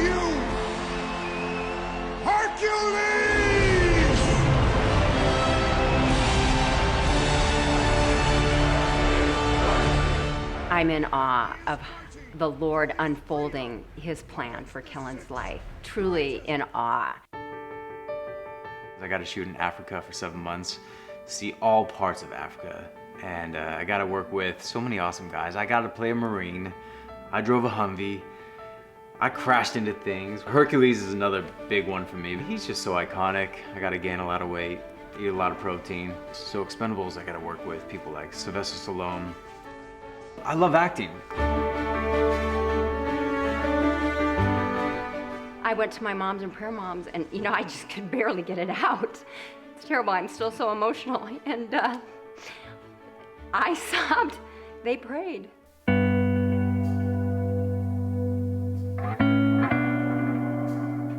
you, Hercules! I'm in awe of the Lord unfolding his plan for Kellan's life. Truly in awe. I got to shoot in Africa for 7 months, see all parts of Africa. And I got to work with so many awesome guys. I got to play a Marine. I drove a Humvee. I crashed into things. Hercules is another big one for me. He's just so iconic. I got to gain a lot of weight, eat a lot of protein. So Expendables, I got to work with people like Sylvester Stallone. I love acting. I went to my mom's and prayer moms, and I just could barely get it out. It's terrible. I'm still so emotional. And I sobbed. They prayed.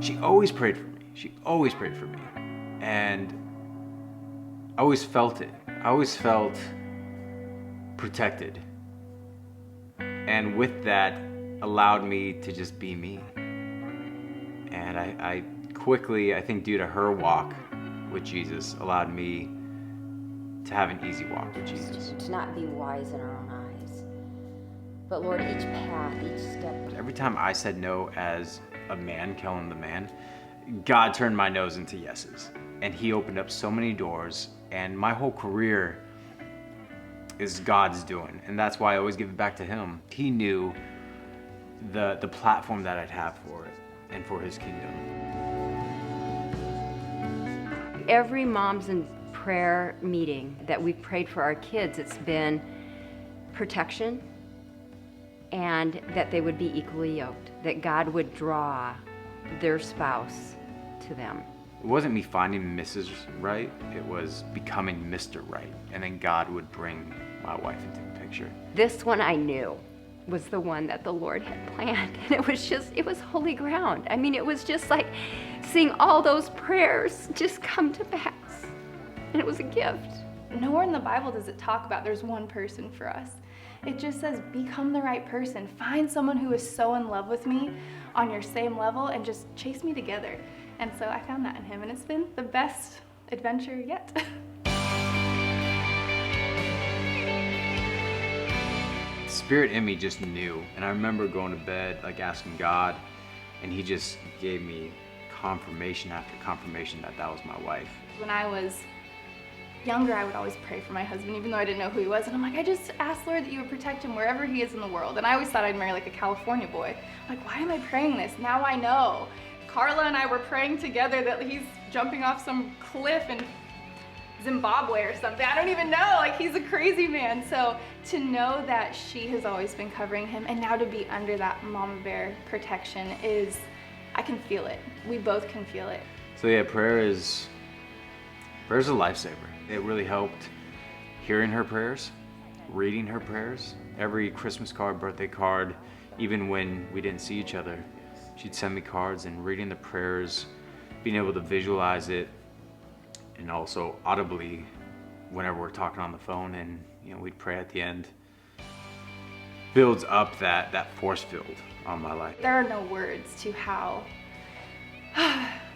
She always prayed for me. She always prayed for me. And I always felt it. I always felt protected. And with that, allowed me to just be me. And I quickly, I think due to her walk with Jesus, allowed me to have an easy walk with Jesus. To not be wise in our own eyes. But Lord, each path, each step. Every time I said no as a man, Kellan the man, God turned my no's into yeses. And he opened up so many doors, and my whole career is God's doing. And that's why I always give it back to him. He knew the platform that I'd have for it and for his kingdom. Every Moms in Prayer meeting that we've prayed for our kids, it's been protection and that they would be equally yoked, that God would draw their spouse to them. It wasn't me finding Mrs. Right, it was becoming Mr. Right. And then God would bring my wife into the picture. This one I knew was the one that the Lord had planned. And it was holy ground. I mean, it was just like seeing all those prayers just come to pass. And it was a gift. Nowhere in the Bible does it talk about there's one person for us. It just says, become the right person. Find someone who is so in love with me on your same level and just chase me together. And so I found that in him, and it's been the best adventure yet. Spirit in me just knew, and I remember going to bed like asking God, and he just gave me confirmation after confirmation that that was my wife. When I was younger, I would always pray for my husband, even though I didn't know who he was. And I'm like, I just asked Lord that you would protect him wherever he is in the world. And I always thought I'd marry like a California boy. I'm like, why am I praying this? Now I know. Carla and I were praying together that he's jumping off some cliff in Zimbabwe or something. I don't even know, like he's a crazy man. So to know that she has always been covering him, and now to be under that mama bear protection is, I can feel it. We both can feel it. So yeah, prayer is a lifesaver. It really helped hearing her prayers, reading her prayers. Every Christmas card, birthday card, even when we didn't see each other, she'd send me cards, and reading the prayers, being able to visualize it, and also audibly whenever we're talking on the phone, and we'd pray at the end, builds up that force field on my life. There are no words to how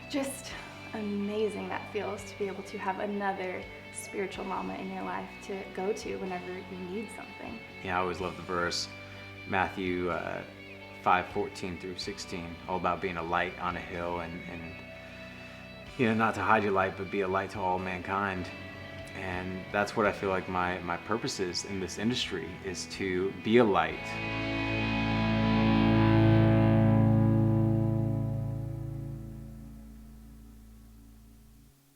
just amazing that feels to be able to have another spiritual mama in your life to go to whenever you need something. Yeah, I always love the verse, Matthew 5:14 through 16, all about being a light on a hill and not to hide your light, but be a light to all mankind. And that's what I feel like my purpose is in this industry, is to be a light.